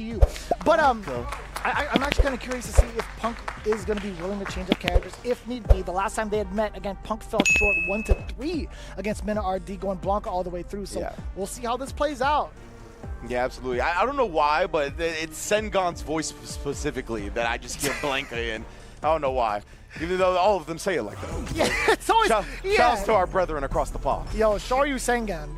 you. But I'm actually kind of curious to see if Punk is going to be willing to change up characters if need be. The last time they had met, again, Punk fell short 1-3 against MenaRD, going Blanka all the way through. So we'll see how this plays out. Yeah, absolutely. I don't know why, but it's Sengon's voice specifically that I just hear Blanka in. I don't know why. Even though all of them say it like that. Yeah, it's always... Shouts to our brethren across the pond. Yo, Shoryu Sengun,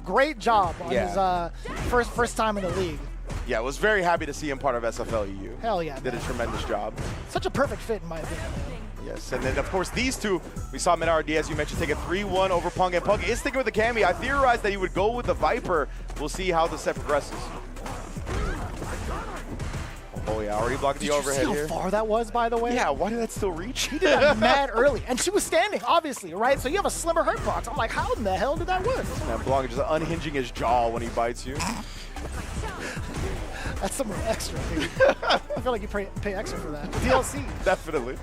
great job on his first time in the league. Yeah, was very happy to see him part of SFL EU. Hell yeah, Did a tremendous job. Such a perfect fit, in my opinion. Yes, and then, of course, these two, we saw MenaRD, as you mentioned, take a 3-1 over Punk, and Punk is sticking with the Cammy. I theorized that he would go with the Viper. We'll see how the set progresses. Oh, yeah, already blocking the overhead here. Did you see how far that was, by the way? Yeah, why did that still reach? He did that mad early, and she was standing, obviously, right? So you have a slimmer hurtbox. I'm like, how in the hell did that work? And Blanka just unhinging his jaw when he bites you. That's something extra, dude. I feel like you pay extra for that. DLC. Definitely.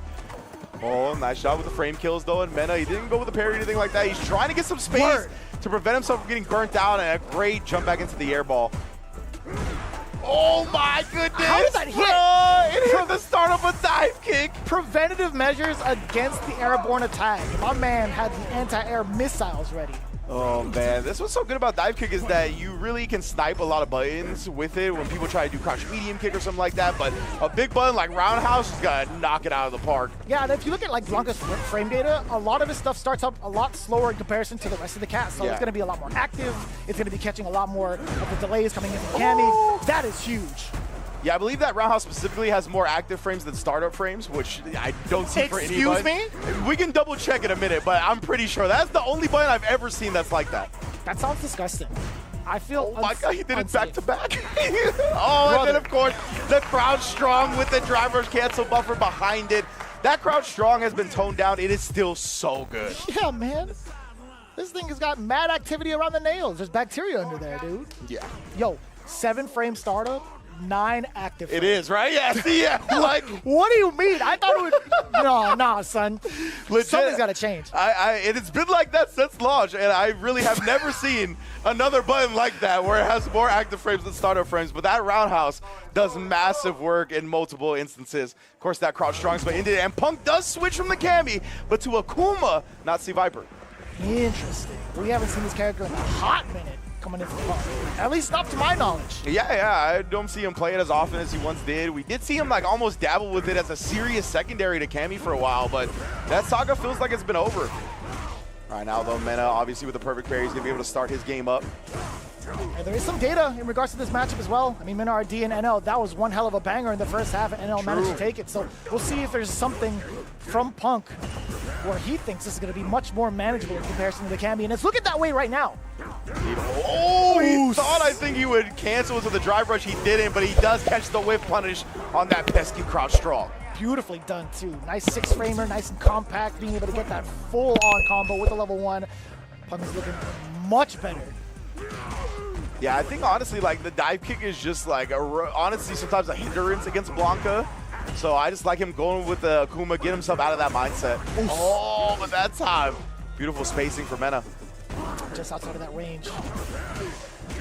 Oh, nice shot with the frame kills, though. And Mena, he didn't go with the parry or anything like that. He's trying to get some space to prevent himself from getting burnt out, and a great jump back into the air ball. Oh my goodness! How did that hit? It hit the start of a dive kick. Preventative measures against the airborne attack. My man had the anti-air missiles ready. Oh man, this what's so good about dive kick is that you really can snipe a lot of buttons with it when people try to do crouch medium kick or something like that, but a big button like roundhouse is gonna knock it out of the park. Yeah, and if you look at like Blanka's frame data, a lot of his stuff starts up a lot slower in comparison to the rest of the cast, so it's gonna be a lot more active, it's gonna be catching a lot more of the delays coming in from Cammy. That is huge. Yeah, I believe that roundhouse specifically has more active frames than startup frames, which I don't see for anybody. Excuse me? We can double check in a minute, but I'm pretty sure that's the only button I've ever seen that's like that. That sounds disgusting. I feel Oh my god, he did it back to back. Brother. And then of course, the crouch strong with the driver's cancel buffer behind it. That crouch strong has been toned down. It is still so good. Yeah, man. This thing has got mad activity around the nails. There's bacteria under there, dude. Yeah. Yo, 7-frame startup. 9 active frames. It is, right? Yeah, see, yeah. Like, what do you mean? I thought it would... No, son. Legit, something's got to change. It's been like that since launch, and I really have never seen another button like that where it has more active frames than startup frames, but that roundhouse does massive work in multiple instances. Of course, that crouch strong's but ended, and Punk does switch from the Cammy, but to Akuma, not see Viper. Interesting. We haven't seen this character in a hot minute coming into the park. At least up to my knowledge. Yeah, I don't see him play it as often as he once did. We did see him like almost dabble with it as a serious secondary to Cammy for a while, but that saga feels like it's been over. All right, now though, Mena, obviously with the perfect parry, he's gonna be able to start his game up. And there is some data in regards to this matchup as well. I mean, MenaRD and NL, that was one hell of a banger in the first half, and NL managed to take it. So we'll see if there's something from Punk where he thinks this is going to be much more manageable in comparison to the Cammy, and it's looking that way right now. Oh, he thought, I think he would cancel it with the drive rush. He didn't, but he does catch the whiff punish on that pesky crouch strong. Beautifully done, too. Nice 6-framer, nice and compact, being able to get that full-on combo with the level 1. Punk is looking much better. Yeah, I think honestly, like the dive kick is just like honestly sometimes a hindrance against Blanka. So I just like him going with the Akuma, get himself out of that mindset. Oof. Oh, but that time, beautiful spacing for Mena. Just outside of that range.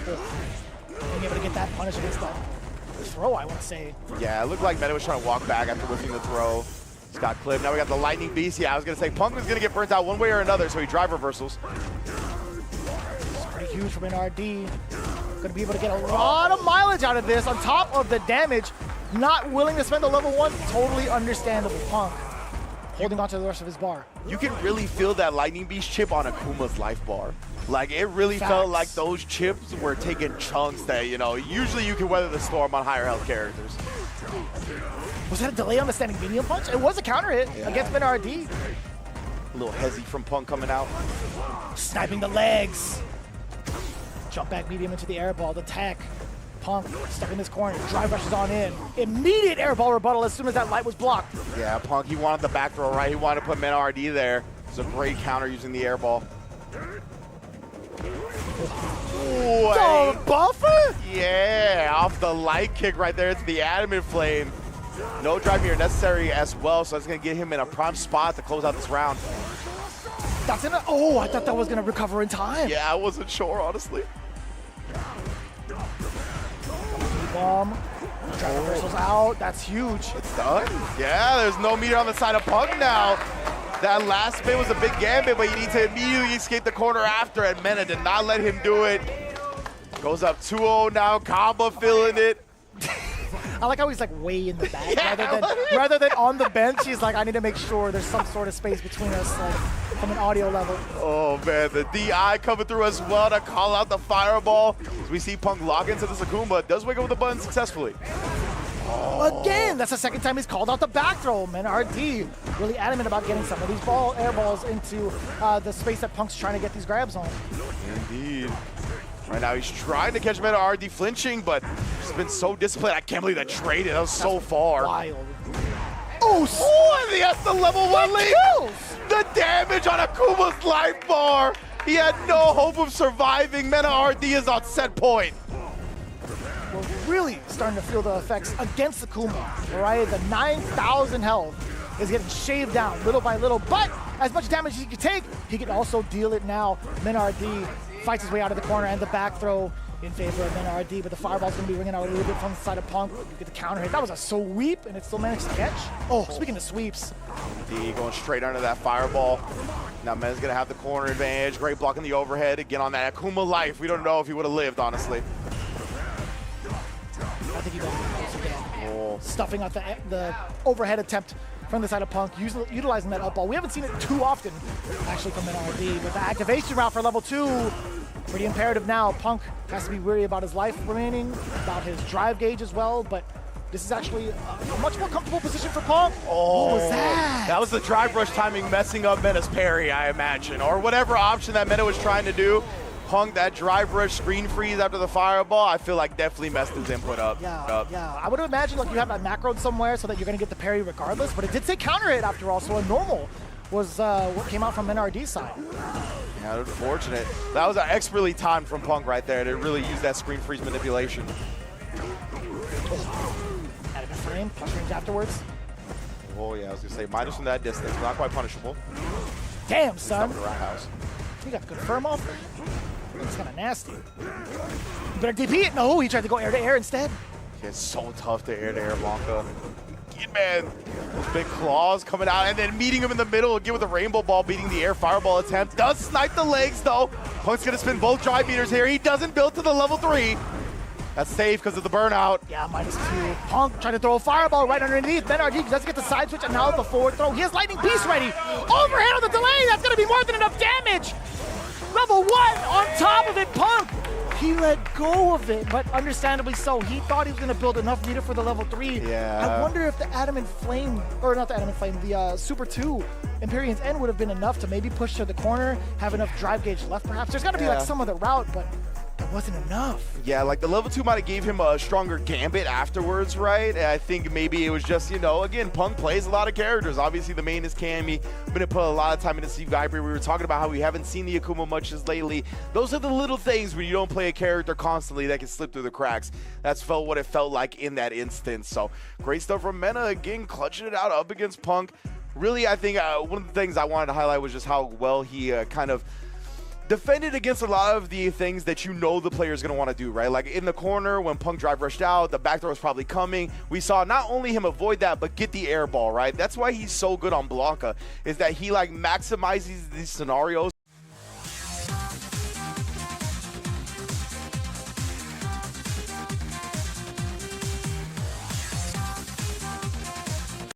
Being able to get that punish against that throw, I want to say. Yeah, it looked like Mena was trying to walk back after whiffing the throw. It's got clipped. Now we got the lightning beast. Yeah, I was gonna say Punk was gonna get burnt out one way or another, so he drive reversals. Pretty huge from MenaRD. Gonna be able to get a lot of mileage out of this on top of the damage. Not willing to spend the level 1, totally understandable. Punk holding on to the rest of his bar. You can really feel that lightning beast chip on Akuma's life bar. Like it really felt like those chips were taking chunks that, you know, usually you can weather the storm on higher health characters. Was that a delay on the standing medium punch? It was a counter hit against MenaRD. A little hezzy from Punk coming out. Sniping the legs. Jump back medium into the air ball, the tech. Punk stuck in this corner, drive rushes on in. Immediate air ball rebuttal as soon as that light was blocked. Yeah, Punk, he wanted the back throw, right? He wanted to put MenaRD there. It's a great counter using the air ball. The buffer? Yeah, off the light kick right there. It's the adamant flame. No drive here necessary as well, so it's going to get him in a prime spot to close out this round. That's gonna, oh, I thought that was going to recover in time. Yeah, I wasn't sure, honestly. Bomb. Drive reversal's out. That's huge. It's done. Yeah, there's no meter on the side of Punk now. That last spin was a big gambit, but you need to immediately escape the corner after, and Mena did not let him do it. Goes up 2-0 now. Kamba feeling it. I like how he's like way in the back rather than on the bench. He's like, I need to make sure there's some sort of space between us, like from an audio level. Oh man, the DI coming through as well to call out the fireball. As we see Punk log into this Akuma, does wake up with the button successfully. Again, that's the second time he's called out the back throw. MenaRD really adamant about getting some of these air balls into the space that Punk's trying to get these grabs on. Indeed. Right now he's trying to catch MenaRD flinching, but he's been so disciplined. I can't believe that trade. That was so far. Wild. Oh, and he has the level 1 lead. The damage on Akuma's life bar. He had no hope of surviving. MenaRD is on set point. We're really starting to feel the effects against Akuma, all right? The 9,000 health is getting shaved down little by little, but as much damage as he can take, he can also deal it now. MenaRD fights his way out of the corner and the back throw in favor of MenaRD, but the fireball's going to be ringing out a little bit from the side of Punk. You get the counter hit. That was a sweep, and it still managed to catch. Oh, speaking of sweeps. D going straight under that fireball. Now Mena's going to have the corner advantage. Great blocking the overhead. Again on that Akuma life. We don't know if he would have lived, honestly. I think he does again. Oh. Stuffing out the overhead attempt from the side of Punk, utilizing that up ball. We haven't seen it too often, actually, from MenaRD, but the activation route for level 2, pretty imperative now. Punk has to be worried about his life remaining, about his drive gauge as well, but this is actually a much more comfortable position for Punk. Oh, what was that? That was the drive rush timing messing up Mena's parry, I imagine, or whatever option that Mena was trying to do. Punk, that drive rush screen freeze after the fireball, I feel like definitely messed his input up. Yeah. I would have imagined like you have that macro somewhere so that you're going to get the parry regardless, but it did say counter hit after all, so a normal was what came out from MenaRD's side. Yeah, unfortunate. That was expertly timed from Punk right there to really use that screen freeze manipulation. Out of the frame, punch range afterwards. Oh yeah, I was going to say minus from that distance, not quite punishable. Damn, son. Roundhouse. You got the good firm off. It's kind of nasty. You better DP it. No, he tried to go air to air instead. It's so tough to air Blanka. Man, those big claws coming out and then meeting him in the middle again with a rainbow ball, beating the air fireball attempt. Does snipe the legs though. Punk's gonna spin both drive beaters here. He doesn't build to the level 3. That's safe because of the burnout. Yeah, -2. Punk tried to throw a fireball right underneath. MenaRD doesn't get the side switch and now the forward throw. He has Lightning Beast ready. Overhead on the delay. That's gonna be more than enough damage. Level 1 on top of it, Punk. He let go of it, but understandably so. He thought he was going to build enough meter for the level 3. Yeah. I wonder if the Adamant Flame, or not the Adamant Flame, the Super 2 Empyrean's End would have been enough to maybe push to the corner, have enough drive gauge left perhaps. There's got to be like some other route, but it wasn't enough. Yeah, like the level 2 might have gave him a stronger gambit afterwards, right? And I think maybe it was just, you know, again, Punk plays a lot of characters. Obviously, the main is Cammy. I'm going to put a lot of time into Steve Viper. We were talking about how we haven't seen the Akuma much as lately. Those are the little things when you don't play a character constantly that can slip through the cracks. That's what it felt like in that instance. So great stuff from Mena, again, clutching it out up against Punk. Really, I think one of the things I wanted to highlight was just how well he kind of defended against a lot of the things that you know the player is going to want to do, right? Like in the corner, when Punk drive rushed out, the back throw was probably coming. We saw not only him avoid that, but get the air ball, right? That's why he's so good on Blanka, is that he like maximizes these scenarios